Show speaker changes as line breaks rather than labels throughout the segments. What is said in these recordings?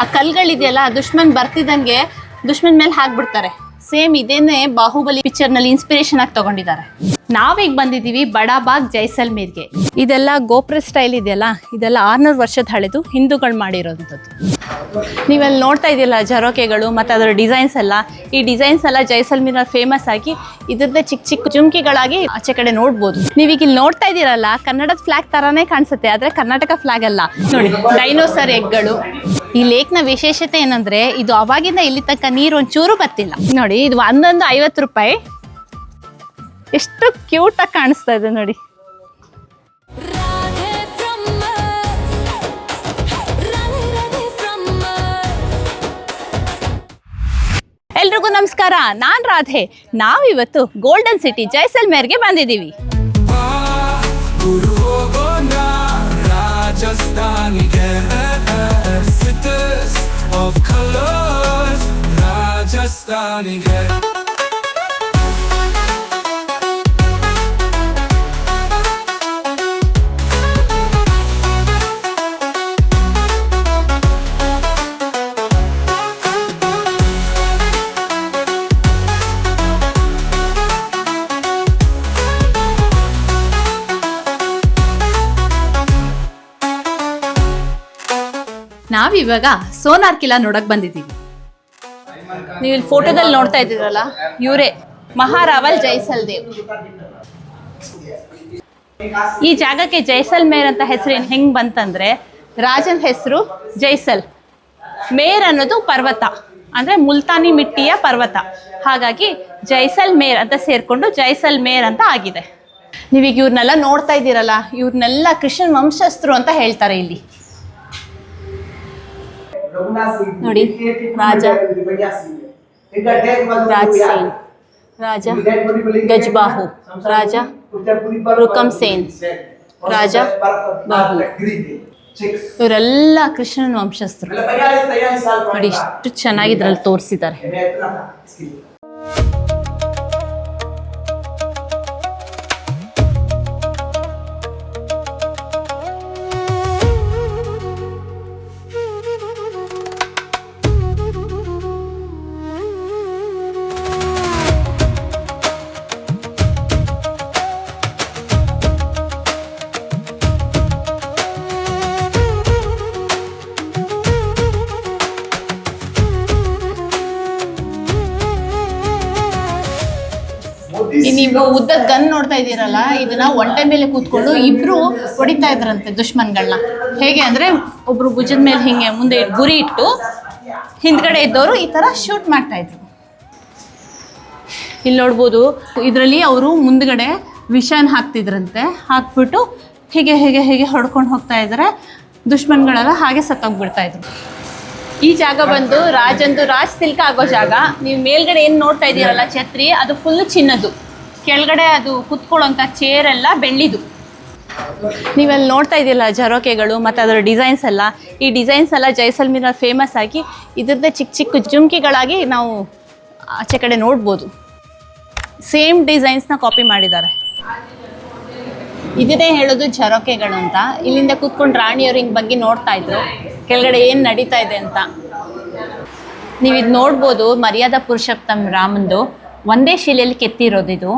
ಆ ಕಲ್ಗಳಿದೆಯಲ್ಲ ದುಶ್ಮನ್ ಬರ್ತಿದ್ದಂಗೆ ದುಶ್ಮನ್ ಮೇಲೆ ಹಾಕ್ಬಿಡ್ತಾರೆ. ಸೇಮ್ ಇದೇನೆ ಬಾಹುಬಲಿ ಪಿಕ್ಚರ್ನಲ್ಲಿ ಇನ್ಸ್ಪಿರೇಷನ್ ಆಗಿ ತಗೊಂಡಿದ್ದಾರೆ. ನಾವೀಗ ಬಂದಿದ್ದೀವಿ ಬಡಾಬಾಗ್ ಜೈಸಲ್ಮೇರ್ಗೆ. ಇದೆಲ್ಲ ಗೋಪುರ ಸ್ಟೈಲ್ ಇದೆಯಲ್ಲ, ಇದೆಲ್ಲ 600 ವರ್ಷದ ಹಳೆದು ಹಿಂದೂಗಳು ಮಾಡಿರೋಂಥದ್ದು. ನೀವಲ್ಲಿ ನೋಡ್ತಾ ಇದೆಯಲ್ಲ ಜರೋಕೆಗಳು ಮತ್ತು ಅದರ ಡಿಸೈನ್ಸ್ ಎಲ್ಲ, ಈ ಡಿಸೈನ್ಸ್ ಎಲ್ಲ ಜೈಸಲ್ಮೇರ್ ಫೇಮಸ್ ಆಗಿ ಇದ್ರದ್ದೇ ಚಿಕ್ಕ ಚಿಕ್ಕ ಜುಮ್ಕಿಗಳಾಗಿ ಆಚೆ ಕಡೆ ನೋಡ್ಬೋದು. ನೀವೀಗ ಇಲ್ಲಿ ನೋಡ್ತಾ ಇದ್ದೀರಲ್ಲ, ಕನ್ನಡದ ಫ್ಲಾಗ್ ಥರನೇ ಕಾಣಿಸುತ್ತೆ, ಆದರೆ ಕರ್ನಾಟಕ ಫ್ಲಾಗ್ ಅಲ್ಲ. ನೋಡಿ, ಡೈನೋಸರ್ ಎಗ್ಗಳು. ಈ ಲೇಕ್ನ ವಿಶೇಷತೆ ಏನಂದರೆ ಇದು ಅವಾಗಿಂದ ಇಲ್ಲಿ ತನಕ ನೀರು ಒಂಚೂರು ಬರ್ತಿಲ್ಲ. ನೋಡಿ, ಇದು ಒಂದೊಂದು 50 ರೂಪಾಯಿ. ಎಷ್ಟು ಕ್ಯೂಟಾಗಿ ಕಾಣಿಸ್ತಾ ಇದೆ ನೋಡಿ. ಎಲ್ರಿಗೂ ನಮಸ್ಕಾರ, ನಾನು ರಾಧೆ. ನಾವಿವತ್ತು ಗೋಲ್ಡನ್ ಸಿಟಿ ಜೈಸಲ್ಮೇರ್ಗೆ ಬಂದಿದ್ದೀವಿ. ನಾವಿವಾಗ ಸೋನಾರ್ ಕಿಲಾ ನೋಡಕ್ ಬಂದಿದ್ದೀವಿ. ನೀವು ಇಲ್ಲಿ ಫೋಟೋದಲ್ಲಿ ನೋಡ್ತಾ ಇದ್ದೀರಲ್ಲ, ಇವರೇ ಮಹಾರಾವಲ್ ಜೈಸಲ್ದೇವ್. ಈ ಜಾಗಕ್ಕೆ ಜೈಸಲ್ಮೇರ್ ಅಂತ ಹೆಸರು ಹೆಂಗ್ ಬಂತಂದ್ರೆ, ರಾಜನ ಹೆಸರು ಜೈಸಲ್, ಮೇರ್ ಅನ್ನೋದು ಪರ್ವತ, ಅಂದ್ರೆ ಮುಲ್ತಾನಿ ಮಿಟ್ಟಿಯ ಪರ್ವತ. ಹಾಗಾಗಿ ಜೈಸಲ್ಮೇರ್ ಅಂತ ಸೇರ್ಕೊಂಡು ಜೈಸಲ್ಮೇರ್ ಅಂತ ಆಗಿದೆ. ನೀವೀಗ ಇವ್ರನ್ನೆಲ್ಲ ನೋಡ್ತಾ ಇದ್ದೀರಲ್ಲ, ಇವ್ರನ್ನೆಲ್ಲ ಕ್ರಿಶ್ಚಿಯನ್ ವಂಶಸ್ಥರು ಅಂತ ಹೇಳ್ತಾರೆ ಇಲ್ಲಿ. ನೋಡಿ, ರಾಜ ರಾಜ್ ಸೇನ್, ರಾಜ ಗಜಬಾಹು, ರಾಜ ರುಕಮ್ ಸೇನ್, ರಾಜ ಬಾಹು, ಇವರೆಲ್ಲ ಕ್ರಿಶ್ಚಿಯನ್ ವಂಶಸ್ಥರು. ನೋಡಿ ಎಷ್ಟು ಚೆನ್ನಾಗಿ ಇದ್ರಲ್ಲಿ ತೋರಿಸಿದ್ದಾರೆ. ನೀವು ಉದ್ದದ ಗನ್ ನೋಡ್ತಾ ಇದ್ದೀರಲ್ಲ, ಇದನ್ನ ಒಂಟೆ ಮೇಲೆ ಕೂತ್ಕೊಂಡು ಇಬ್ರು ಹೊಡಿತಾ ಇದ್ರಂತೆ ದುಶ್ಮನ್ಗಳನ್ನ. ಹೇಗೆ ಅಂದ್ರೆ, ಒಬ್ರು ಭುಜದ ಮೇಲೆ ಹಿಂಗೆ ಮುಂದೆ ಗುರಿ ಇಟ್ಟು ಹಿಂದ್ಗಡೆ ಇದ್ದವರು ಈ ತರ ಶೂಟ್ ಮಾಡ್ತಾ ಇದ್ರು. ಇಲ್ಲಿ ನೋಡ್ಬೋದು, ಇದರಲ್ಲಿ ಅವರು ಮುಂದ್ಗಡೆ ವಿಷನ್ ಹಾಕ್ತಿದ್ರಂತೆ. ಹಾಕ್ಬಿಟ್ಟು ಹೀಗೆ ಹೇಗೆ ಹೇಗೆ ಹೊಡ್ಕೊಂಡು ಹೋಗ್ತಾ ಇದ್ದಾರೆ. ದುಶ್ಮನ್ಗಳೆಲ್ಲ ಹಾಗೆ ಸತ್ತೋಗ್ಬಿಡ್ತಾ ಇದ್ರು. ಈ ಜಾಗ ಬಂದು ರಾಜಂದು ರಾಜ್ ಸಿಲ್ಕ ಆಗೋ ಜಾಗ. ನೀವು ಮೇಲ್ಗಡೆ ಏನು ನೋಡ್ತಾ ಇದ್ದೀರಲ್ಲ ಛತ್ರಿ, ಅದು ಫುಲ್ ಚಿನ್ನದು. ಕೆಳಗಡೆ ಅದು ಕುತ್ಕೊಳ್ಳೋಂಥ ಚೇರ್ ಎಲ್ಲ ಬೆಳ್ಳಿದು. ನೀವಲ್ಲಿ ನೋಡ್ತಾ ಇದ್ದೀರಲ್ಲ ಜರೋಕೆಗಳು ಮತ್ತು ಅದರ ಡಿಸೈನ್ಸ್ ಎಲ್ಲ, ಈ ಡಿಸೈನ್ಸ್ ಎಲ್ಲ ಜೈಸಲ್ಮೇರ್ ಫೇಮಸ್ ಆಗಿ ಇದ್ರದ್ದೇ ಚಿಕ್ಕ ಚಿಕ್ಕ ಜುಮ್ಕಿಗಳಾಗಿ ನಾವು ಆಚೆ ಕಡೆ ನೋಡ್ಬೋದು. ಸೇಮ್ ಡಿಸೈನ್ಸ್ನ ಕಾಪಿ ಮಾಡಿದ್ದಾರೆ. ಇದೇ ಹೇಳೋದು ಜರೋಕೆಗಳು ಅಂತ. ಇಲ್ಲಿಂದ ಕೂತ್ಕೊಂಡು ರಾಣಿಯವರು ಹಿಂಗೆ ಬಗ್ಗೆ ನೋಡ್ತಾ ಇದ್ರು ಕೆಳಗಡೆ ಏನು ನಡೀತಾ ಇದೆ ಅಂತ. ನೀವು ಇದು ನೋಡ್ಬೋದು, ಮರ್ಯಾದಾ ಪುರುಷೋತ್ತಮ ರಾಮಂದು ಒಂದೇ ಶಿಲೆಯಲ್ಲಿ ಕೆತ್ತಿರೋದು ಇದು.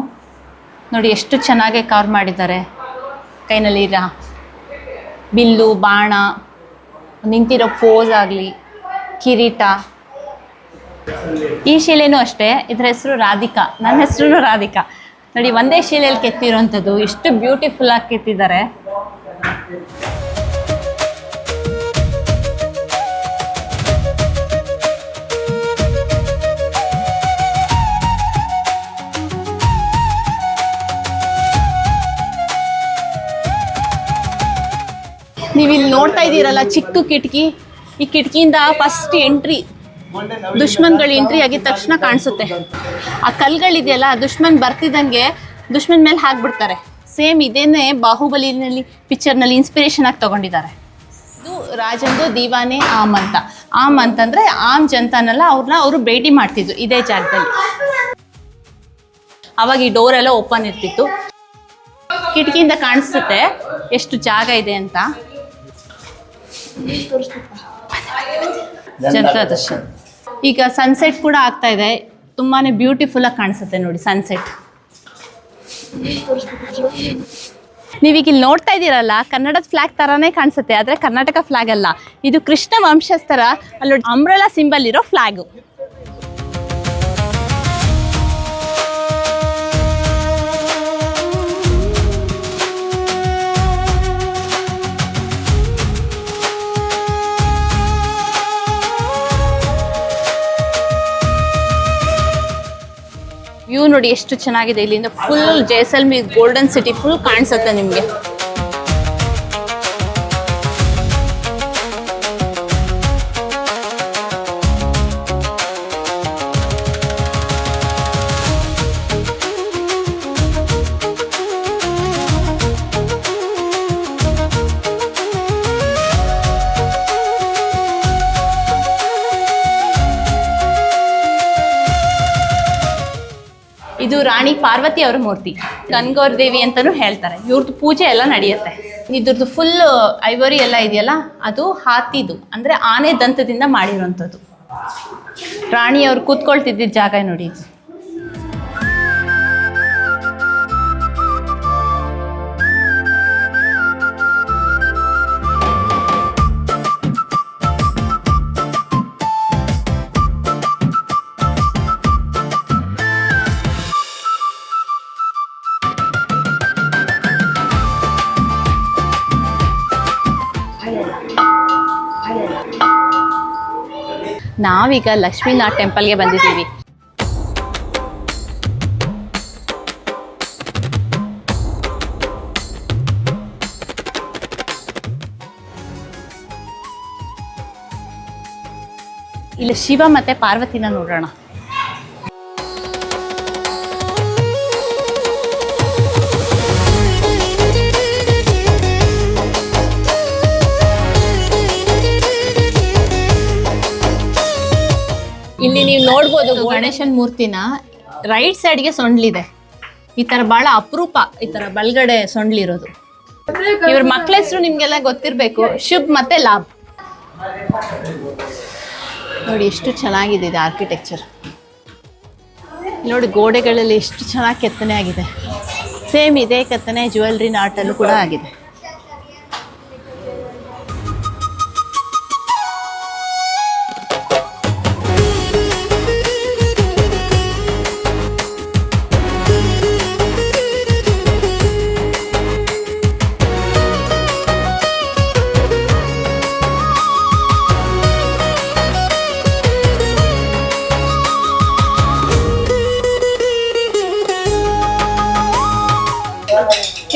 ನೋಡಿ ಎಷ್ಟು ಚೆನ್ನಾಗಿ ಕಾರ್ವ್ ಮಾಡಿದ್ದಾರೆ. ಕೈನಲ್ಲಿ ಬಿಲ್ಲು, ಬಾಣ, ನಿಂತಿರೋ ಪೋಸ್ ಆಗಲಿ, ಕಿರೀಟ. ಈ ಶಿಲೆನೂ ಅಷ್ಟೇ, ಇದರ ಹೆಸರು ರಾಧಿಕಾ, ನನ್ನ ಹೆಸರು ರಾಧಿಕಾ. ನೋಡಿ, ಒಂದೇ ಶಿಲೆಯಲ್ಲಿ ಕೆತ್ತಿರೋಂಥದ್ದು. ಎಷ್ಟು ಬ್ಯೂಟಿಫುಲ್ ಆಗಿ ಕೆತ್ತಿದ್ದಾರೆ. ನೀವಿಲ್ಲಿ ನೋಡ್ತಾ ಇದ್ದೀರಲ್ಲ ಚಿಕ್ಕ ಕಿಟಕಿ, ಈ ಕಿಟಕಿಯಿಂದ ಫಸ್ಟ್ ಎಂಟ್ರಿ, ದುಶ್ಮನ್ಗಳು ಎಂಟ್ರಿ ಆಗಿದ ತಕ್ಷಣ ಕಾಣಿಸುತ್ತೆ. ಆ ಕಲ್ಗಳಿದೆಯಲ್ಲ, ದುಶ್ಮನ್ ಬರ್ತಿದ್ದಂಗೆ ದುಶ್ಮನ್ ಮೇಲೆ ಹಾಕ್ಬಿಡ್ತಾರೆ. ಸೇಮ್ ಇದೇನೆ ಬಾಹುಬಲಿನಲ್ಲಿ ಪಿಕ್ಚರ್ನಲ್ಲಿ ಇನ್ಸ್ಪಿರೇಷನ್ ಆಗಿ ತಗೊಂಡಿದ್ದಾರೆ. ಇದು ರಾಜಂದು ದಿವಾನೆ ಆಮ್ ಅಂತ. ಆಮ್ ಅಂತಂದರೆ ಆಮ್ ಜನತಾನೆಲ್ಲ ಅವರು ಭೇಟಿ ಮಾಡ್ತಿದ್ರು ಇದೇ ಜಾಗದಲ್ಲಿ. ಅವಾಗ ಈ ಡೋರ್ ಎಲ್ಲ ಓಪನ್ ಇರ್ತಿತ್ತು. ಕಿಟಕಿಯಿಂದ ಕಾಣಿಸುತ್ತೆ ಎಷ್ಟು ಜಾಗ ಇದೆ ಅಂತ. ಜನತಾ ದರ್ಶನ್. ಈಗ ಸನ್ಸೆಟ್ ಕೂಡ ಆಗ್ತಾ ಇದೆ, ತುಂಬಾ ಬ್ಯೂಟಿಫುಲ್ ಆಗಿ ಕಾಣಿಸುತ್ತೆ ನೋಡಿ ಸನ್ಸೆಟ್. ನೀವೀಗ ಇಲ್ಲಿ ನೋಡ್ತಾ ಇದ್ದೀರಲ್ಲ, ಕನ್ನಡದ ಫ್ಲಾಗ್ ಥರನೇ ಕಾಣಿಸುತ್ತೆ, ಆದರೆ ಕರ್ನಾಟಕ ಫ್ಲಾಗ್ ಅಲ್ಲ, ಇದು ಕೃಷ್ಣ ವಂಶಸ್ಥರ ಅಲ್ಲಿ ಅಂಬ್ರೆಲಾ ಸಿಂಬಲ್ ಇರೋ ಫ್ಲಾಗು. ವ್ಯೂ ನೋಡಿ ಎಷ್ಟು ಚೆನ್ನಾಗಿದೆ, ಇಲ್ಲಿಂದ full Jaisalmer golden city full ಕಾಣಿಸುತ್ತೆ ನಿಮಗೆ. ಇದು ರಾಣಿ ಪಾರ್ವತಿ ಅವರ ಮೂರ್ತಿ, ಗನ್ಗೌರ್ ದೇವಿ ಅಂತಾನೂ ಹೇಳ್ತಾರೆ. ಇವ್ರದ್ದು ಪೂಜೆ ಎಲ್ಲ ನಡೆಯುತ್ತೆ. ಇದ್ರದ್ದು ಫುಲ್ ಐವರಿ ಎಲ್ಲ ಇದೆಯಲ್ಲ, ಅದು ಹಾತಿದು ಅಂದರೆ ಆನೆ ದಂತದಿಂದ ಮಾಡಿರುವಂಥದ್ದು. ರಾಣಿಯವ್ರು ಕೂತ್ಕೊಳ್ತಿದ್ದ ಜಾಗ ನೋಡಿ. ನಾವೀಗ ಲಕ್ಷ್ಮೀನಾಥ್ ಟೆಂಪಲ್ಗೆ ಬಂದಿದ್ದೀವಿ. ಇಲ್ಲಿ ಶಿವ ಮತ್ತೆ ಪಾರ್ವತಿನ ನೋಡೋಣ. ಇಲ್ಲಿ ನೀವು ನೋಡ್ಬೋದು ಗಣೇಶನ್ ಮೂರ್ತಿನ, ರೈಟ್ ಸೈಡ್ಗೆ ಸೊಂಡ್ಲಿದೆ. ಈ ತರ ಬಹಳ ಅಪರೂಪ ಈ ತರ ಬಲ್ಗಡೆ ಸೊಂಡ್ಲಿರೋದು. ಇವ್ರ ಮಕ್ಳ ಹೆಸರು ನಿಮ್ಗೆಲ್ಲ ಗೊತ್ತಿರ್ಬೇಕು, ಶುಭ್ ಮತ್ತೆ ಲಾಭ್. ನೋಡಿ ಎಷ್ಟು ಚೆನ್ನಾಗಿದೆ ಇದು ಆರ್ಕಿಟೆಕ್ಚರ್. ನೋಡಿ ಗೋಡೆಗಳಲ್ಲಿ ಎಷ್ಟು ಚೆನ್ನಾಗಿ ಕೆತ್ತನೆ ಆಗಿದೆ. ಸೇಮ್ ಇದೇ ಕೆತ್ತನೆ ಜ್ಯುವೆಲ್ರಿ ಆರ್ಟಲ್ಲೂ ಕೂಡ ಆಗಿದೆ.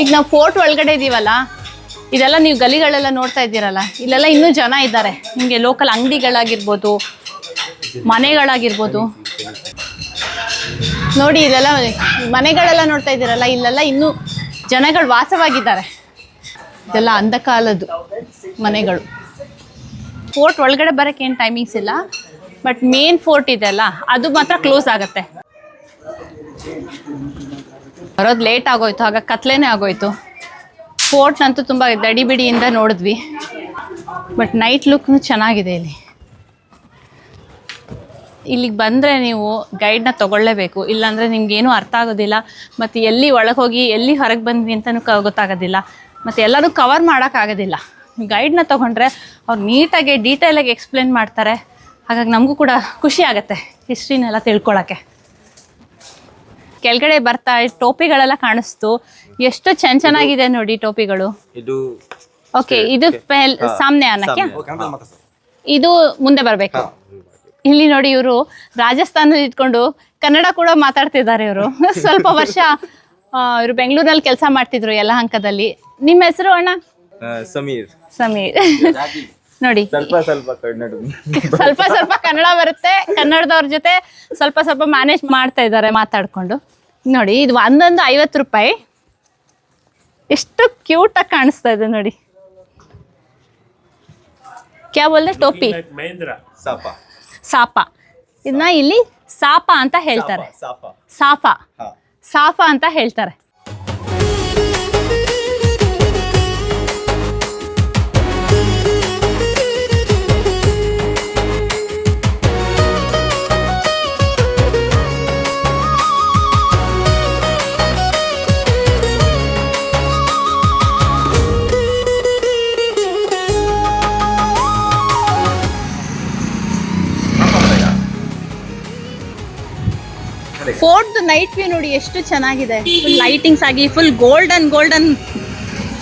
ಈಗ ನಾವು ಫೋರ್ಟ್ ಒಳಗಡೆ ಇದೀವಲ್ಲ, ಇದೆಲ್ಲ ನೀವು ಗಲಿಗಳೆಲ್ಲ ನೋಡ್ತಾ ಇದ್ದೀರಲ್ಲ, ಇಲ್ಲೆಲ್ಲ ಇನ್ನೂ ಜನ ಇದ್ದಾರೆ. ನಿಮಗೆ ಲೋಕಲ್ ಅಂಗಡಿಗಳಾಗಿರ್ಬೋದು, ಮನೆಗಳಾಗಿರ್ಬೋದು. ನೋಡಿ ಇಲ್ಲೆಲ್ಲ ಮನೆಗಳೆಲ್ಲ ನೋಡ್ತಾ ಇದ್ದೀರಲ್ಲ, ಇಲ್ಲೆಲ್ಲ ಇನ್ನೂ ಜನಗಳು ವಾಸವಾಗಿದ್ದಾರೆ. ಇದೆಲ್ಲ ಅಂಧಕಾಲದ್ದು ಮನೆಗಳು. ಫೋರ್ಟ್ ಒಳಗಡೆ ಬರೋಕ್ಕೆ ಏನು ಟೈಮಿಂಗ್ಸ್ ಇಲ್ಲ, ಬಟ್ ಮೇನ್ ಫೋರ್ಟ್ ಇದೆಲ್ಲ ಅದು ಮಾತ್ರ ಕ್ಲೋಸ್ ಆಗುತ್ತೆ. ಬರೋದು ಲೇಟ್ ಆಗೋಯ್ತು, ಆಗ ಕತ್ಲೇನೆ ಆಗೋಯ್ತು. ಫೋರ್ಟ್ನಂತೂ ತುಂಬ ದಡಿಬಿಡಿಯಿಂದ ನೋಡಿದ್ವಿ, ಬಟ್ ನೈಟ್ ಲುಕ್ನು ಚೆನ್ನಾಗಿದೆ. ಇಲ್ಲಿಗೆ ಬಂದರೆ ನೀವು ಗೈಡ್ನ ತೊಗೊಳ್ಳೇಬೇಕು, ಇಲ್ಲಾಂದರೆ ನಿಮ್ಗೇನೂ ಅರ್ಥ ಆಗೋದಿಲ್ಲ. ಮತ್ತು ಎಲ್ಲಿ ಒಳಗೆ ಹೋಗಿ ಎಲ್ಲಿ ಹೊರಗೆ ಬಂದ್ವಿ ಅಂತಲೂ ಗೊತ್ತಾಗೋದಿಲ್ಲ, ಮತ್ತು ಎಲ್ಲರೂ ಕವರ್ ಮಾಡೋಕ್ಕಾಗೋದಿಲ್ಲ. ಗೈಡ್ನ ತೊಗೊಂಡ್ರೆ ಅವ್ರು ನೀಟಾಗಿ ಡೀಟೇಲಾಗಿ ಎಕ್ಸ್ಪ್ಲೇನ್ ಮಾಡ್ತಾರೆ. ಹಾಗಾಗಿ ನಮಗೂ ಕೂಡ ಖುಷಿ ಆಗುತ್ತೆ ಹಿಸ್ಟ್ರಿನೆಲ್ಲ ತಿಳ್ಕೊಳ್ಳೋಕ್ಕೆ. ಕೆಳಗಡೆ ಬರ್ತಾ ಟೋಪಿಗಳೆಲ್ಲ ಕಾಣಿಸ್ತು, ಎಷ್ಟು ಚೆನ್ನಾಗಿದೆ ನೋಡಿ ಟೋಪಿಗಳು. ಓಕೆ, ಇದು ಸಾಮ್ನೆ ಅನ್ನಕ್ಕೆ ಇದು ಮುಂದೆ ಬರಬೇಕು. ಇಲ್ಲಿ ನೋಡಿ ಇವರು ರಾಜಸ್ಥಾನದಲ್ಲಿ ಇಟ್ಕೊಂಡು ಕನ್ನಡ ಕೂಡ ಮಾತಾಡ್ತಿದ್ದಾರೆ ಇವರು. ಸ್ವಲ್ಪ ವರ್ಷ ಇವರು ಬೆಂಗಳೂರಿನಲ್ಲಿ ಕೆಲಸ ಮಾಡ್ತಿದ್ರು ಯಲಹಂಕದಲ್ಲಿ. ನಿಮ್ಮ ಹೆಸರು ಅಣ್ಣ? ಸಮೀರ್. ನೋಡಿ ಸ್ವಲ್ಪ ಕನ್ನಡ ಬರುತ್ತೆ, ಕನ್ನಡದವ್ರ ಜೊತೆ ಸ್ವಲ್ಪ ಮ್ಯಾನೇಜ್ ಮಾಡ್ತಾ ಇದ್ದಾರೆ ಮಾತಾಡ್ಕೊಂಡು. ನೋಡಿ ಇದು ಒಂದೊಂದು 50 ರೂಪಾಯಿ. ಎಷ್ಟು ಕ್ಯೂಟಾಗಿ ಕಾಣಿಸ್ತಾ ಇದೆ ನೋಡಿ. ಕ್ಯಾ ಬೋಲ್ದೆ? ಟೋಪಿ ಸಾಪ. ಇದನ್ನ ಇಲ್ಲಿ ಸಾಪ ಅಂತ ಹೇಳ್ತಾರೆ. ಸಾಫಾ ಅಂತ ಹೇಳ್ತಾರೆ. ಫೋರ್ಟ್ ನೈಟ್ ವ್ಯೂ ನೋಡಿ ಎಷ್ಟು ಚೆನ್ನಾಗಿದೆ. ಫುಲ್ ಲೈಟಿಂಗ್ಸ್ ಆಗಿ ಫುಲ್ ಗೋಲ್ಡನ್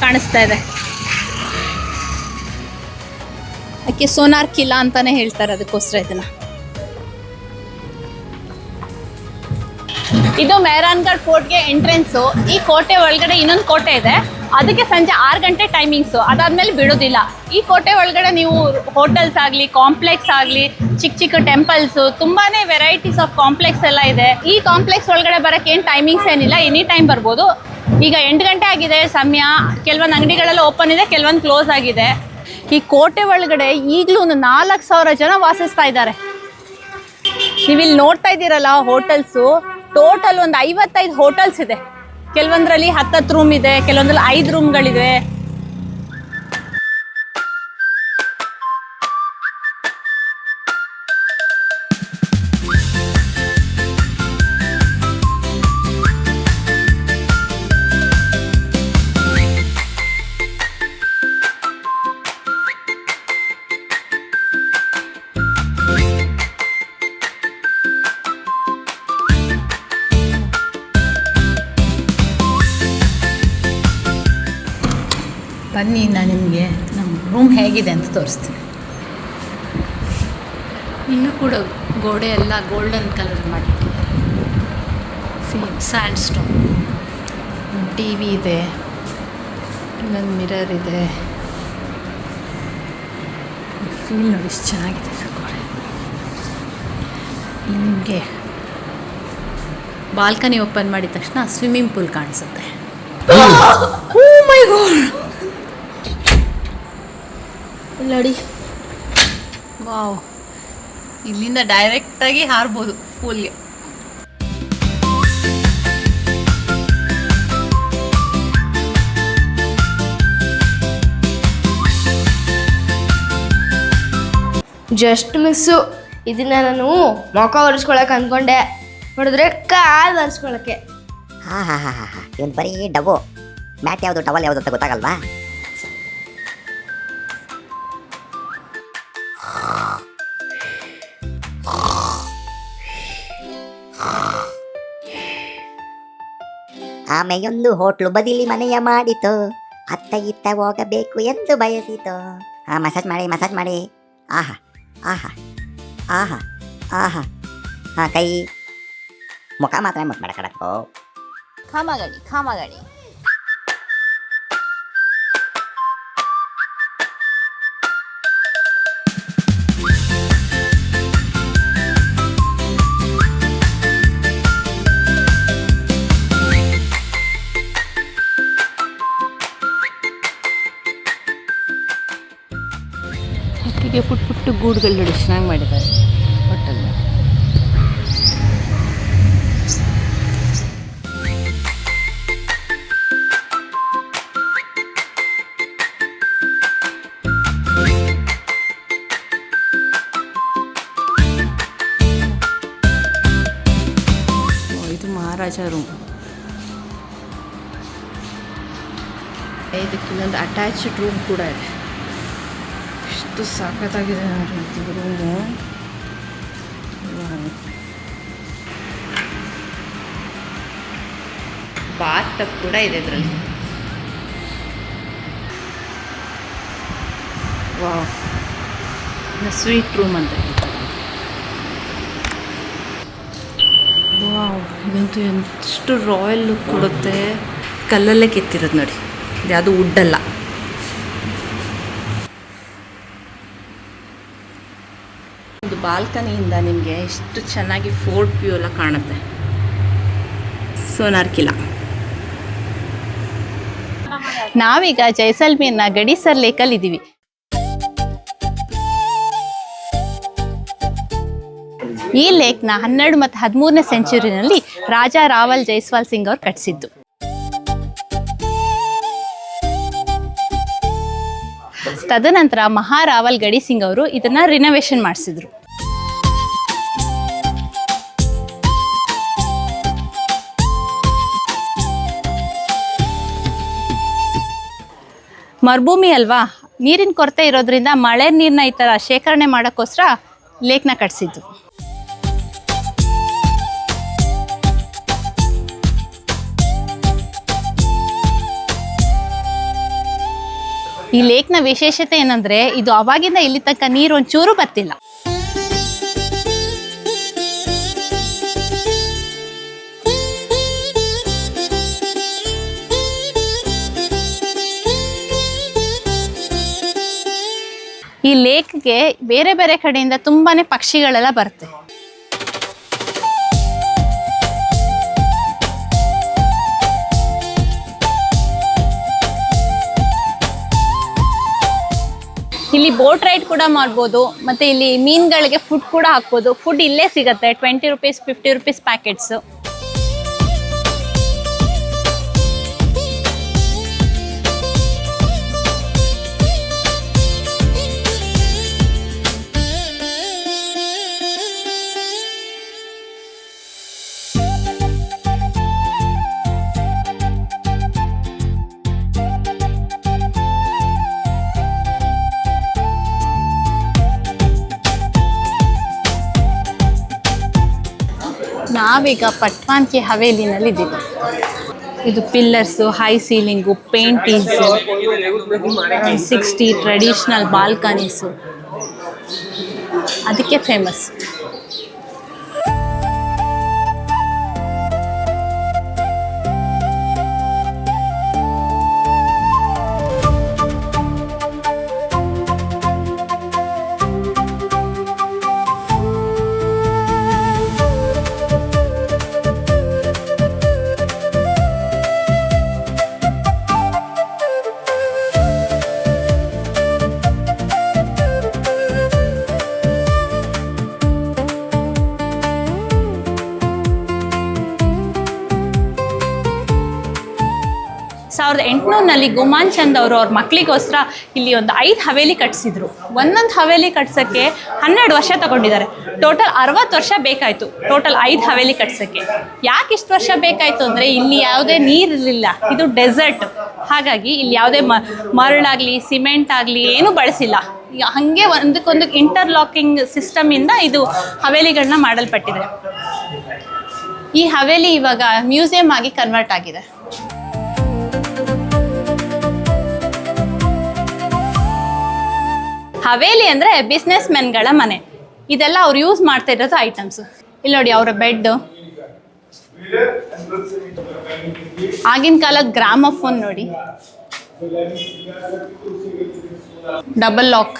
ಕಾಣಿಸ್ತಾ ಇದೆ. ಅದಕ್ಕೆ ಸೋನಾರ್ ಕಿಲಾ ಅಂತಾನೆ ಹೇಳ್ತಾರೆ, ಅದಕ್ಕೋಸ್ಕರ ಇದನ್ನ. ಇದು ಮೆಹರಾನ್ಗಢ್ ಫೋರ್ಟ್ಗೆ ಎಂಟ್ರೆನ್ಸು. ಈ ಕೋಟೆ ಒಳಗಡೆ ಇನ್ನೊಂದು ಕೋಟೆ ಇದೆ, ಅದಕ್ಕೆ ಸಂಜೆ 6 ಗಂಟೆ ಟೈಮಿಂಗ್ಸು. ಅದಾದ್ಮೇಲೆ ಬಿಡೋದಿಲ್ಲ. ಈ ಕೋಟೆ ಒಳಗಡೆ ನೀವು ಹೋಟೆಲ್ಸ್ ಆಗಲಿ, ಕಾಂಪ್ಲೆಕ್ಸ್ ಆಗಲಿ, ಚಿಕ್ಕ ಟೆಂಪಲ್ಸು, ತುಂಬಾನೇ ವೆರೈಟೀಸ್ ಆಫ್ ಕಾಂಪ್ಲೆಕ್ಸ್ ಎಲ್ಲ ಇದೆ. ಈ ಕಾಂಪ್ಲೆಕ್ಸ್ ಒಳಗಡೆ ಬರೋಕ್ಕೆ ಏನು ಟೈಮಿಂಗ್ಸ್ ಏನಿಲ್ಲ, ಎನಿ ಟೈಮ್ ಬರ್ಬೋದು. ಈಗ 8 ಗಂಟೆ ಆಗಿದೆ ಸಮಯ. ಕೆಲವೊಂದು ಅಂಗಡಿಗಳೆಲ್ಲ ಓಪನ್ ಇದೆ, ಕೆಲವೊಂದು ಕ್ಲೋಸ್ ಆಗಿದೆ. ಈ ಕೋಟೆ ಒಳಗಡೆ ಈಗಲೂ ಒಂದು 4,000 ಜನ ವಾಸಿಸ್ತಾ ಇದ್ದಾರೆ. ನೀವಿಲ್ಲಿ ನೋಡ್ತಾ ಇದ್ದೀರಲ್ಲ ಹೋಟೆಲ್ಸು, ಟೋಟಲ್ ಒಂದು 55 ಹೋಟೆಲ್ಸ್ ಇದೆ. ಕೆಲವೊಂದರಲ್ಲಿ 10 ರೂಮ್ ಇದೆ, ಕೆಲವೊಂದ್ರಲ್ಲಿ 5 ರೂಮ್ಗಳಿದೆ. ಬನ್ನಿ, ನಾನು ನಿಮಗೆ ನಮ್ಮ ರೂಮ್ ಹೇಗಿದೆ ಅಂತ ತೋರಿಸ್ತೀನಿ. ಇನ್ನೂ ಕೂಡ ಗೋಡೆ ಎಲ್ಲ ಗೋಲ್ಡನ್ ಕಲರ್ ಮಾಡಿಟ್ಟಿದ್ದಾರೆ. Same sandstone. T V ಇದೆ, ಇಲ್ಲೊಂದು ಮಿರರ್ ಇದೆ. ಫೀಲ್ ನೋಡಿ ಎಷ್ಟು ಚೆನ್ನಾಗಿದೆ ಗೋಡೆ. ನಿಮಗೆ ಬಾಲ್ಕನಿ ಓಪನ್ ಮಾಡಿದ ತಕ್ಷಣ ಸ್ವಿಮ್ಮಿಂಗ್ ಪೂಲ್ ಕಾಣಿಸುತ್ತೆ. ಓ ಮೈ ಗಾಡ್, ನೋಡಿ, ವಾವ್! ಇಲ್ಲಿಂದ ಡೈರೆಕ್ಟಾಗಿ ಹಾರ್ಬೋದು ಪೂಲ್ಗೆ.
Just miss. ಇದನ್ನ ನಾನು ಮೊಕ ಒರೆಸ್ಕೊಳಕ್ಕೆ ಅಂದ್ಕೊಂಡೆ, ನೋಡಿದ್ರೆ ಕಾಲು ಒರೆಸ್ಕೊಳಕ್ಕೆ.
ಇವನು ಬರೀ ಡಬ್ಬು. ಮ್ಯಾಟ್ ಯಾವುದು ಟವಲ್ ಯಾವುದು ಅಂತ ಗೊತ್ತಾಗಲ್ವಾ? ಆಮೆಯೊಂದು ಹೋಟ್ಲು ಬದಿಲಿ ಮನೆಯ ಮಾಡಿತು, ಅತ್ತ ಇತ್ತ ಹೋಗಬೇಕು ಎಂದು ಬಯಸಿತು. ಮಸಾಜ್ ಮಾಡಿ. ಆಹಾ ಆಹಾ ಆಹಾ ಆಹಾ. ಕೈ ಮುಖ ಮಾತ್ರ ಮುಟ್ಬೇಡ ಕಡಕ್ಕೋ.
ಖಾಮಗಣಿ. ಹಕ್ಕಿಗೆ ಪುಟ್ಟು ಗೂಡುಗಳು ನೋಡಿ ಚೆನ್ನಾಗಿ ಮಾಡಿದ್ದಾರೆ ಹೋಟೆಲ್. ಇದು ಮಹಾರಾಜ ರೂಮ್. ಇದಕ್ಕೆ ಇನ್ನೊಂದು ಅಟ್ಯಾಚ್ಡ್ ರೂಮ್ ಕೂಡ ಇದೆ. ಎಷ್ಟು ಸಖತ್ತಾಗಿದೆ ನೋಡಿ ಇದು ರೂಮು. ಬಾತ್ ಟಬ್ ಕೂಡ ಇದೆ ಇದರಲ್ಲಿ. ವಾವ್, ಸ್ವೀಟ್ ರೂಮ್ ಅಂತ ಹೇಳ್ತಾರೆ. ವಾವ್, ಇದಂತೂ ಎಷ್ಟು ರಾಯಲ್ ಲುಕ್ ಕೊಡುತ್ತೆ. ಕಲ್ಲಲ್ಲೇ ಕೆತ್ತಿರೋದು ನೋಡಿ, ಇದ್ಯಾವುದು ವುಡ್ಡಲ್ಲ. ಒಂದು ಬಾಲ್ಕನಿಯಿಂದ ನಿಮಗೆ ಎಷ್ಟು ಚೆನ್ನಾಗಿ ಫೋರ್ಟ್ ವ್ಯೂ ಎಲ್ಲ ಕಾಣುತ್ತೆ. ಸೋನಾರ್ ಕಿಲಾ. ನಾವೀಗ ಜೈಸಲ್ಮೇರ್ನ ಗಡಿಸರ್ ಲೇಕಲ್ಲಿ ಇದ್ದೀವಿ. ಈ ಲೇಕ್ನ 12 ಮತ್ತು 13ನೇ ಸೆಂಚುರಿನಲ್ಲಿ ರಾಜ ರಾವಲ್ ಜೈಸ್ವಾಲ್ ಸಿಂಗ್ ಅವರು ಕಟ್ಟಿಸಿದ್ದು. ತದನಂತರ ಮಹಾರಾವಲ್ ಗಡಿ ಸಿಂಗ್ ಅವರು ಇದನ್ನ ರಿನೋವೇಷನ್ ಮಾಡಿಸಿದ್ರು. ಮರುಭೂಮಿ ಅಲ್ವಾ, ನೀರಿನ ಕೊರತೆ ಇರೋದ್ರಿಂದ ಮಳೆ ನೀರನ್ನ ಈ ಥರ ಶೇಖರಣೆ ಮಾಡೋಕ್ಕೋಸ್ಕರ ಲೇಕ್ನ ಕಟ್ಟಿಸಿದ್ದು. ಈ ಲೇಕ್ನ ವಿಶೇಷತೆ ಏನಂದ್ರೆ ಇದು ಅವಾಗಿಂದ ಇಲ್ಲಿ ತನಕ ನೀರು ಒಂಚೂರು ಬರ್ತಿಲ್ಲ. ಈ ಲೇಕ್ಗೆ ಬೇರೆ ಬೇರೆ ಕಡೆಯಿಂದ ತುಂಬಾನೇ ಪಕ್ಷಿಗಳೆಲ್ಲ ಬರುತ್ತೆ. ಇಲ್ಲಿ ಬೋಟ್ ರೈಡ್ ಕೂಡ ಮಾಡ್ಬೋದು, ಮತ್ತೆ ಇಲ್ಲಿ ಮೀನುಗಳಿಗೆ ಫುಡ್ ಕೂಡ ಹಾಕ್ಬೋದು. ಫುಡ್ ಇಲ್ಲೇ ಸಿಗುತ್ತೆ, 20 ರೂಪೀಸ್ 50 ರೂಪೀಸ್ ಪ್ಯಾಕೆಟ್ಸು. ನಾವೀಗ ಪಟ್ವಾನ್ ಕಿ ಹವೇಲಿನಲ್ಲಿ ಇದ್ದೀವಿ. ಇದು pillars, high ceiling, paintings, 60 traditional balconies, ಅದಕ್ಕೆ ಫೇಮಸ್. ಸಾವಿರದ 1800ರಲ್ಲಿ ಗುಮಾನ್ ಚಂದ್ ಅವರು ಅವ್ರ ಮಕ್ಕಳಿಗೋಸ್ಕರ ಇಲ್ಲಿ ಒಂದು 5 ಹವೇಲಿ ಕಟ್ಟಿಸಿದ್ರು. ಒಂದೊಂದು ಹವೇಲಿ ಕಟ್ಸೋಕ್ಕೆ 12 ವರ್ಷ ತಗೊಂಡಿದ್ದಾರೆ. ಟೋಟಲ್ 60 ವರ್ಷ ಬೇಕಾಯಿತು ಟೋಟಲ್ 5 ಹವೇಲಿ ಕಟ್ಸೋಕ್ಕೆ. ಯಾಕೆ ಇಷ್ಟು ವರ್ಷ ಬೇಕಾಯಿತು ಅಂದರೆ ಇಲ್ಲಿ ಯಾವುದೇ ನೀರಿರಲಿಲ್ಲ, ಇದು ಡೆಸರ್ಟ್. ಹಾಗಾಗಿ ಇಲ್ಲಿ ಯಾವುದೇ ಮರಳಾಗಲಿ ಸಿಮೆಂಟ್ ಆಗಲಿ ಏನೂ ಬಳಸಿಲ್ಲ. ಹಾಗೆ ಒಂದಕ್ಕೊಂದು ಇಂಟರ್ಲಾಕಿಂಗ್ ಸಿಸ್ಟಮಿಂದ ಇದು ಹವೇಲಿಗಳನ್ನ ಮಾಡಲ್ಪಟ್ಟಿದೆ. ಈ ಹವೇಲಿ ಇವಾಗ ಮ್ಯೂಸಿಯಂ ಆಗಿ ಕನ್ವರ್ಟ್ ಆಗಿದೆ. ಹವೇಲಿ ಅಂದರೆ ಬಿಸ್ನೆಸ್ ಮೆನ್ಗಳ ಮನೆ. ಇದೆಲ್ಲ ಅವ್ರು ಯೂಸ್ ಮಾಡ್ತಾ ಇರೋದು ಐಟಮ್ಸು. ಇಲ್ಲಿ ನೋಡಿ ಅವರ ಬೆಡ್, ಆಗಿನ ಕಾಲದ ಗ್ರಾಮಫೋನ್ ನೋಡಿ, double lock.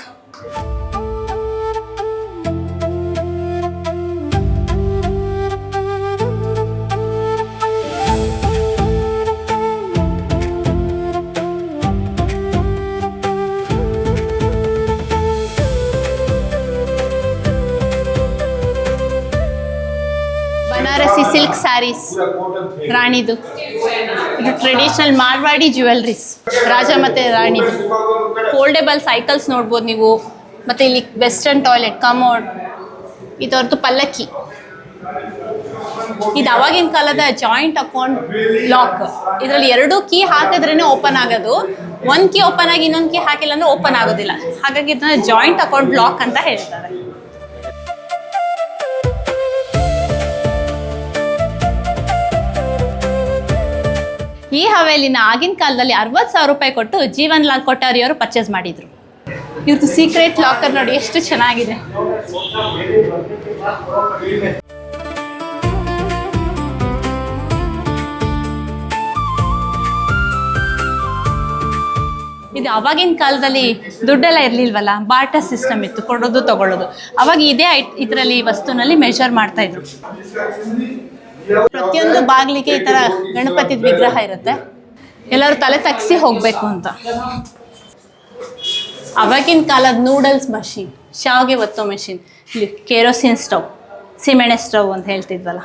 Banarasi silk saris ರಾಣಿದು. ಇದು ಟ್ರೆಡಿಷನಲ್ ಮಾರ್ವಾಡಿ ಜ್ಯುವೆಲ್ರೀಸ್, ರಾಜ ಮತ್ತು ರಾಣಿದು. ಫೋಲ್ಡೇಬಲ್ ಸೈಕಲ್ಸ್ ನೋಡ್ಬೋದು ನೀವು. ಮತ್ತು ಇಲ್ಲಿ ವೆಸ್ಟರ್ನ್ ಟಾಯ್ಲೆಟ್, ಕಮೋಡ್, ಇದರದ್ದು ಪಲ್ಲಕ್ಕಿ. ಇದು ಅವಾಗಿನ ಕಾಲದ ಜಾಯಿಂಟ್ ಅಕೌಂಟ್ ಲಾಕ್. ಇದರಲ್ಲಿ 2 ಕೀ ಹಾಕಿದ್ರೇ ಓಪನ್ ಆಗೋದು. 1 ಕೀ ಓಪನ್ ಆಗಿ ಇನ್ನೊಂದು ಕೀ ಹಾಕಿಲ್ಲ ಅಂದರೆ ಓಪನ್ ಆಗೋದಿಲ್ಲ. ಹಾಗಾಗಿ ಇದನ್ನ ಜಾಯಿಂಟ್ ಅಕೌಂಟ್ ಲಾಕ್ ಅಂತ ಹೇಳ್ತಾರೆ. ಈ ಹವೇಲಿನ ಆಗಿನ ಕಾಲದಲ್ಲಿ 60,000 ರೂಪಾಯಿ ಕೊಟ್ಟು ಜೀವನ್ ಲಾಲ್ ಕೊಠಾರಿಯವರು ಪರ್ಚೇಸ್ ಮಾಡಿದ್ರು. ಇವ್ರದ್ದು ಸೀಕ್ರೆಟ್ ಲಾಕರ್ ನೋಡಿ ಎಷ್ಟು ಚೆನ್ನಾಗಿದೆ. ಇದು ಅವಾಗಿನ ಕಾಲದಲ್ಲಿ ದುಡ್ಡೆಲ್ಲ ಇರಲಿಲ್ವಲ್ಲ, ಬಾರ್ಟರ್ ಸಿಸ್ಟಮ್ ಇತ್ತು, ಕೊಡೋದು ತಗೊಳ್ಳೋದು. ಅವಾಗ ಇದೇ ಇದರಲ್ಲಿ ವಸ್ತುನಲ್ಲಿ ಮೆಷರ್ ಮಾಡ್ತಾ ಇದ್ರು. ಪ್ರತಿಯೊಂದು ಬಾಗಿಲಿಗೆ ಈ ಥರ ಗಣಪತಿದ ವಿಗ್ರಹ ಇರುತ್ತೆ. ಎಲ್ಲರೂ ತಲೆ ತಗ್ಸಿ ಹೋಗಬೇಕು ಅಂತ. ಅವಾಗಿನ ಕಾಲದ ನೂಡಲ್ಸ್ ಮಷಿನ್, ಶಾವಿಗೆ ಒತ್ತೋ ಮೆಷಿನ್, ಇಲ್ಲಿ ಕೆರೋಸಿನ್ ಸ್ಟವ್, ಸಿಮೆಣೆ ಸ್ಟವ್ ಅಂತ ಹೇಳ್ತಿದ್ವಲ್ಲ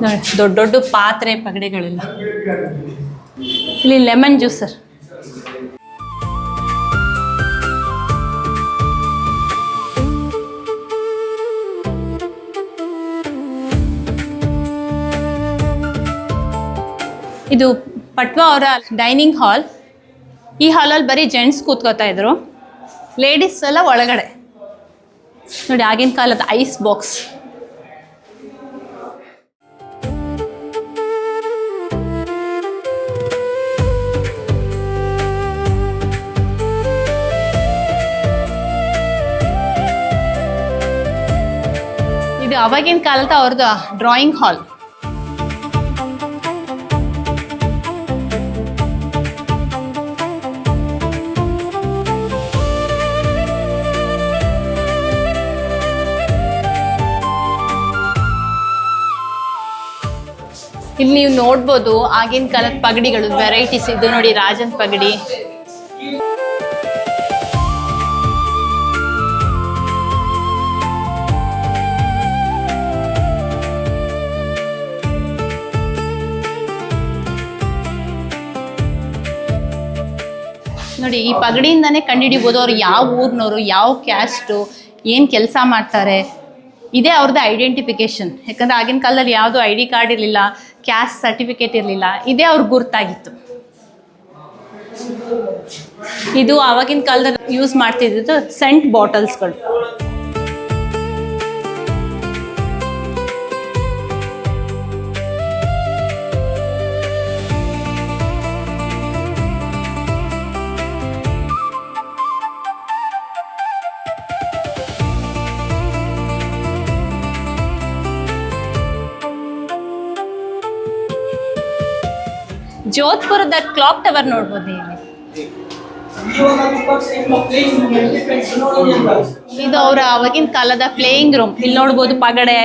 ನೋಡಿ. ದೊಡ್ಡ ದೊಡ್ಡ ಪಾತ್ರೆ ಪಗಡೆಗಳೆಲ್ಲ. ಇಲ್ಲಿ ಲೆಮನ್ ಜ್ಯೂಸರ್. ಇದು ಪಟ್ವಾ ಅವರ ಡೈನಿಂಗ್ ಹಾಲ್. ಈ ಹಾಲಲ್ಲಿ ಬರೀ ಜೆಂಟ್ಸ್ ಕೂತ್ಕೋತಾ ಇದ್ರು, ಲೇಡೀಸ್ ಎಲ್ಲ ಒಳಗಡೆ. ನೋಡಿ ಆಗಿನ ಕಾಲದ ಐಸ್ ಬಾಕ್ಸ್. ಇದು ಅವಾಗಿನ ಕಾಲದ ಅವ್ರದ್ದು ಡ್ರಾಯಿಂಗ್ ಹಾಲ್. ಇಲ್ಲಿ ನೀವು ನೋಡ್ಬೋದು ಆಗಿನ ಕಾಲದ ಪಗಡಿಗಳು ವೆರೈಟೀಸ್. ಇದು ನೋಡಿ ರಾಜನ್ ಪಗಡಿ. ನೋಡಿ ಈ ಪಗಡಿಯಿಂದಾನೇ ಕಂಡುಹಿಡಿಬೋದು ಅವ್ರು ಯಾವ ಊರಿನವರು, ಯಾವ ಕ್ಯಾಸ್ಟು, ಏನು ಕೆಲಸ ಮಾಡ್ತಾರೆ. ಇದೇ ಅವ್ರದ್ದು ಐಡೆಂಟಿಫಿಕೇಶನ್. ಯಾಕಂದರೆ ಆಗಿನ ಕಾಲದಲ್ಲಿ ಯಾವುದು ID ಕಾರ್ಡ್ ಇರಲಿಲ್ಲ, ಕ್ಯಾಸ್ಟ್ ಸರ್ಟಿಫಿಕೇಟ್ ಇರಲಿಲ್ಲ. ಇದೇ ಅವ್ರ ಗುರುತಾಗಿತ್ತು. ಇದು ಆವಾಗಿನ ಕಾಲದಲ್ಲಿ ಯೂಸ್ ಮಾಡ್ತಿದ್ದು ಸೆಂಟ್ ಬಾಟಲ್ಸ್ಗಳು. ಜೋಧ್ಪುರದ ಕ್ಲಾಕ್ ಟವರ್ ನೋಡ್ಬೋದು ಇಲ್ಲಿ. ಇದು ಅವರ ಆವಾಗಿನ ಕಾಲದ ಪ್ಲೇಯಿಂಗ್ ರೂಮ್. ಇಲ್ಲಿ ನೋಡ್ಬೋದು ಪಗಡೆ,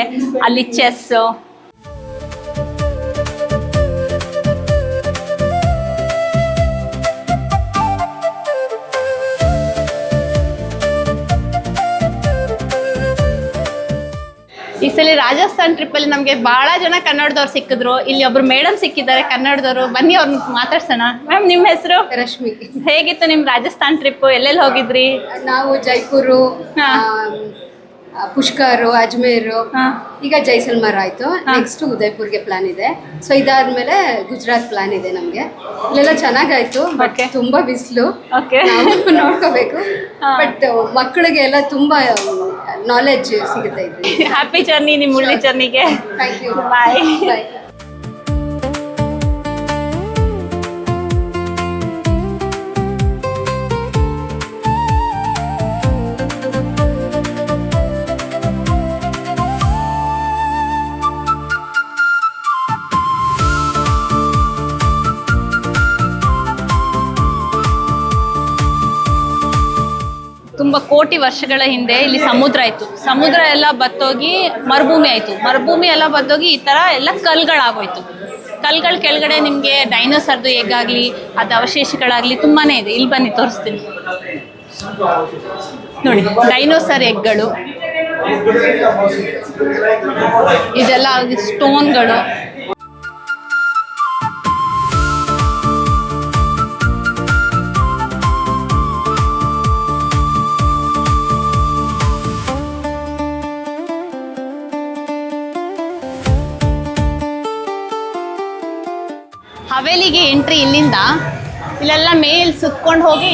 ಅಲ್ಲಿ ಚೆಸ್. ಈ ಸಲ ರಾಜಸ್ಥಾನ್ ಟ್ರಿಪ್ಪಲ್ಲಿ ನಮಗೆ ಭಾಳ ಜನ ಕನ್ನಡದವ್ರು ಸಿಕ್ಕಿದ್ರು. ಇಲ್ಲಿ ಒಬ್ರು ಮೇಡಮ್ ಸಿಕ್ಕಿದ್ದಾರೆ ಕನ್ನಡದವರು. ಬನ್ನಿ ಅವ್ರನ್ನ ಮಾತಾಡ್ಸೋಣ. ಮ್ಯಾಮ್, ನಿಮ್ಮ ಹೆಸರು?
ರಶ್ಮಿ.
ಹೇಗಿತ್ತು ನಿಮ್ಮ ರಾಜಸ್ಥಾನ್ ಟ್ರಿಪ್ಪು? ಎಲ್ಲೆಲ್ಲಿ ಹೋಗಿದ್ರಿ?
ನಾವು ಜೈಪುರು, ಪುಷ್ಕರು, ಅಜ್ಮೇರು, ಈಗ ಜೈಸಲ್ಮರ್ ಆಯ್ತು. ನೆಕ್ಸ್ಟ್ ಉದಯ್ಪುರ್ಗೆ ಪ್ಲಾನ್ ಇದೆ. ಸೊ ಇದಾದ್ಮೇಲೆ ಗುಜರಾತ್ ಪ್ಲಾನ್ ಇದೆ ನಮ್ಗೆ. ಇಲ್ಲೆಲ್ಲ ಚೆನ್ನಾಗಾಯ್ತು, ಬಟ್ ತುಂಬಾ ಬಿಸಿಲು, ನಾವು ನೋಡ್ಕೋಬೇಕು. ಬಟ್ ಮಕ್ಕಳಿಗೆ ಎಲ್ಲ ತುಂಬಾ ನಾಲೆಡ್ಜ್ ಸಿಗುತ್ತೆ ಇದ್ರಲ್ಲಿ.
ಹ್ಯಾಪಿ ಜರ್ನಿ ನಿಮ್ಮ ಒಳ್ಳೆ ಜರ್ನಿಗೆ.
Thank you.
ಬಾಯ್.
ಬಾಯ್.
ತುಂಬ ಕೋಟಿ ವರ್ಷಗಳ ಹಿಂದೆ ಇಲ್ಲಿ ಸಮುದ್ರ ಇತ್ತು. ಸಮುದ್ರ ಎಲ್ಲ ಬತ್ತೋಗಿ ಮರುಭೂಮಿ ಆಯಿತು. ಮರುಭೂಮಿ ಎಲ್ಲ ಬತ್ತೋಗಿ ಈ ಥರ ಎಲ್ಲ ಕಲ್ಗಳಾಗೋಯ್ತು. ಕಲ್ಗಳ ಕೆಳಗಡೆ ನಿಮಗೆ ಡೈನೋಸರ್ದು ಎಗ್ಗಾಗಲಿ ಅದು ಅವಶೇಷಗಳಾಗಲಿ ತುಂಬಾ ಇದೆ. ಇಲ್ಲಿ ಬನ್ನಿ ತೋರಿಸ್ತೀನಿ ನೋಡಿ. ಡೈನೋಸರ್ ಎಗ್ಗಳು, ಇದೆಲ್ಲ ಸ್ಟೋನ್ಗಳು. ಹವೇಲಿಗೆ ಎಂಟ್ರಿ ಇಲ್ಲಿಂದ. ಇಲ್ಲೆಲ್ಲ ಮೇಲ್ ಸುತ್ಕೊಂಡು ಹೋಗಿ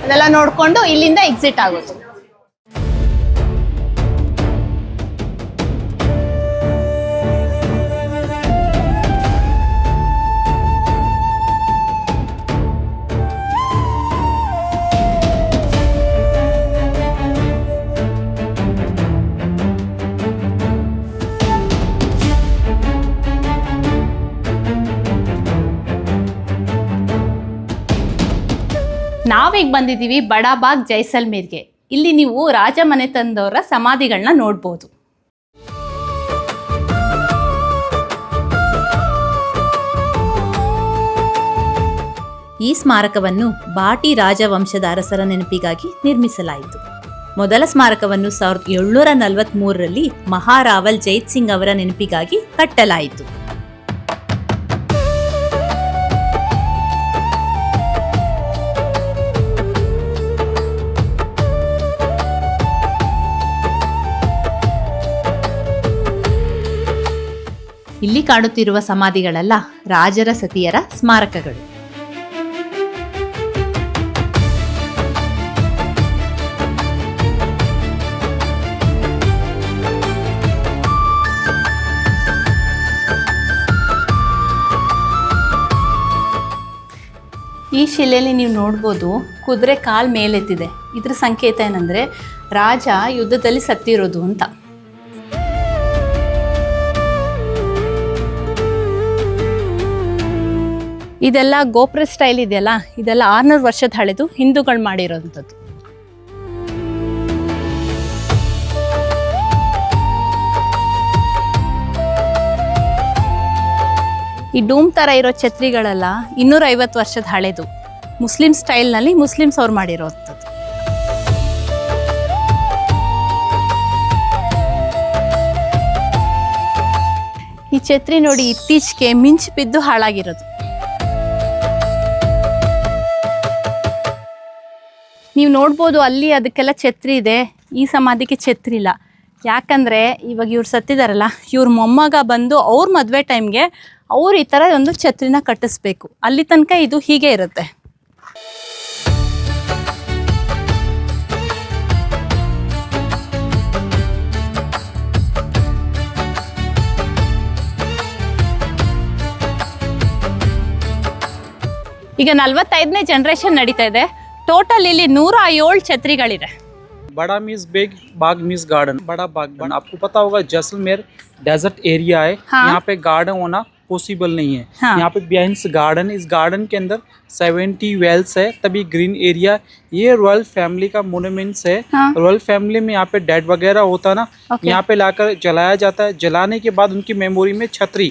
ಅದೆಲ್ಲ ನೋಡಿಕೊಂಡು ಇಲ್ಲಿಂದ ಎಕ್ಸಿಟ್ ಆಗೋದು. ನಾವೀಗ ಬಂದಿದ್ದೀವಿ ಬಡಾಬಾಗ್ ಜೈಸಲ್ಮೇರ್ಗೆ. ಇಲ್ಲಿ ನೀವು ರಾಜ ಮನೆತನದವರ ಸಮಾಧಿಗಳನ್ನ ನೋಡ್ಬೋದು.
ಈ ಸ್ಮಾರಕವನ್ನು ಬಾಟಿ ರಾಜವಂಶದ ಅರಸರ ನೆನಪಿಗಾಗಿ ನಿರ್ಮಿಸಲಾಯಿತು. ಮೊದಲ ಸ್ಮಾರಕವನ್ನು 1743ರಲ್ಲಿ ಮಹಾರಾವಲ್ ಜೈತ್ ಸಿಂಗ್ ಅವರ ನೆನಪಿಗಾಗಿ ಕಟ್ಟಲಾಯಿತು. ಇಲ್ಲಿ ಕಾಣುತ್ತಿರುವ ಸಮಾಧಿಗಳೆಲ್ಲ ರಾಜರ ಸತಿಯರ ಸ್ಮಾರಕಗಳು.
ಈ ಶಿಲೆಯಲ್ಲಿ ನೀವು ನೋಡ್ಬೋದು ಕುದುರೆ ಕಾಲ್ ಮೇಲೆತ್ತಿದೆ. ಇದ್ರ ಸಂಕೇತ ಏನಂದರೆ ರಾಜ ಯುದ್ಧದಲ್ಲಿ ಸತ್ತಿರೋದು ಅಂತ. ಇದೆಲ್ಲ ಗೋಪುರ ಸ್ಟೈಲ್ ಇದೆಯಲ್ಲ, ಇದೆಲ್ಲ 600 ವರ್ಷದ ಹಳೆದು ಹಿಂದೂಗಳು ಮಾಡಿರೋಂಥದ್ದು. ಈ ಡೂಮ್ ಥರ ಇರೋ ಛತ್ರಿಗಳೆಲ್ಲ 250 ವರ್ಷದ ಹಳೆದು, ಮುಸ್ಲಿಂ ಸ್ಟೈಲ್ನಲ್ಲಿ ಮುಸ್ಲಿಮ್ಸ್ ಅವ್ರು ಮಾಡಿರೋಂಥದ್ದು. ಈ ಛತ್ರಿ ನೋಡಿ ಇತ್ತೀಚೆಗೆ ಮಿಂಚು ಬಿದ್ದು ಹಾಳಾಗಿರೋದು. ನೀವು ನೋಡ್ಬೋದು ಅಲ್ಲಿ ಅದಕ್ಕೆಲ್ಲ ಛತ್ರಿ ಇದೆ, ಈ ಸಮಾಧಿಗೆ ಛತ್ರಿ ಇಲ್ಲ. ಯಾಕಂದರೆ ಇವಾಗ ಇವ್ರು ಸತ್ತಿದಾರಲ್ಲ, ಇವ್ರ ಮೊಮ್ಮಗ ಬಂದು ಅವ್ರ ಮದುವೆ ಟೈಮ್ಗೆ ಅವ್ರು ಈ ಥರ ಒಂದು ಛತ್ರಿನ ಕಟ್ಟಿಸ್ಬೇಕು. ಅಲ್ಲಿ ತನಕ ಇದು ಹೀಗೆ ಇರುತ್ತೆ. ಈಗ 45ನೇ ಜನರೇಷನ್ ನಡೀತಾ ಇದೆ. ಟೋಟಲ್ ಇಲ್ಲಿ 107 ಛತ್ರಿಗಳಿದೆ.
बड़ा मीन्स बिग, बाग मीन्स गार्डन, बड़ा बाग। आपको पता होगा जैसलमेर डेजर्ट एरिया है,
हाँ।
यहाँ पे गार्डन होना पॉसिबल नहीं है।
हाँ।
यहाँ पे बिहाइंड गार्डन, इस गार्डन के अंदर 70 वेल्स है, तभी ग्रीन एरिया। ये रॉयल फैमिली का मोन्यूमेंट्स है।
हाँ।
रॉयल फैमिली में यहाँ पे डेड वगैरह होता ना,
Okay।
यहाँ पे लाकर जलाया जाता है। जलाने के बाद उनकी मेमोरी में छतरी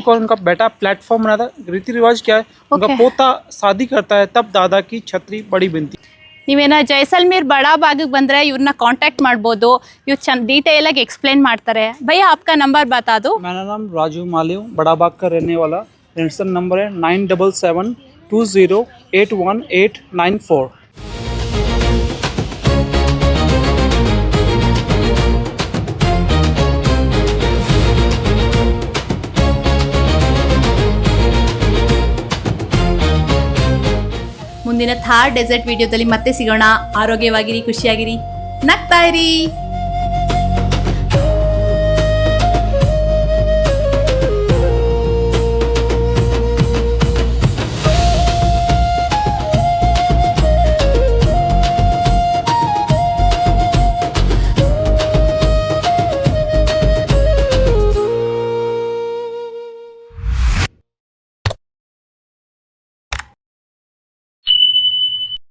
को उनका बेटा प्लेटफॉर्म बनाता। रीति रिवाज क्या है, उनका
Okay।
पोता शादी करता है, तब दादा की छतरी बड़ी बनती।
ನೀವೇನ ಜೈಸಲ್ಮೇರ್ ಬಡಾ ಬಾಗಿಗೆ ಬಂದರೆ ಇವ್ರನ್ನ ಕಾಂಟ್ಯಾಕ್ಟ್ ಮಾಡ್ಬೋದು. ಇವ್ರು ಡೀಟೇಲಾಗಿ ಎಕ್ಸ್ಪ್ಲೇನ್ ಮಾಡ್ತಾರೆ. ಭಯ್ಯ आपका नंबर बता दो।
मेरा नाम राजू मालिव, बड़ा बाग का रहने वाला। रेंसन नंबर है 9772081894।
ಮುಂದಿನ ಥಾರ್ ಡೆಸರ್ಟ್ ವಿಡಿಯೋದಲ್ಲಿ ಮತ್ತೆ ಸಿಗೋಣ. ಆರೋಗ್ಯವಾಗಿರಿ, ಖುಷಿಯಾಗಿರಿ, ನಗ್ತಾ ಇರಿ.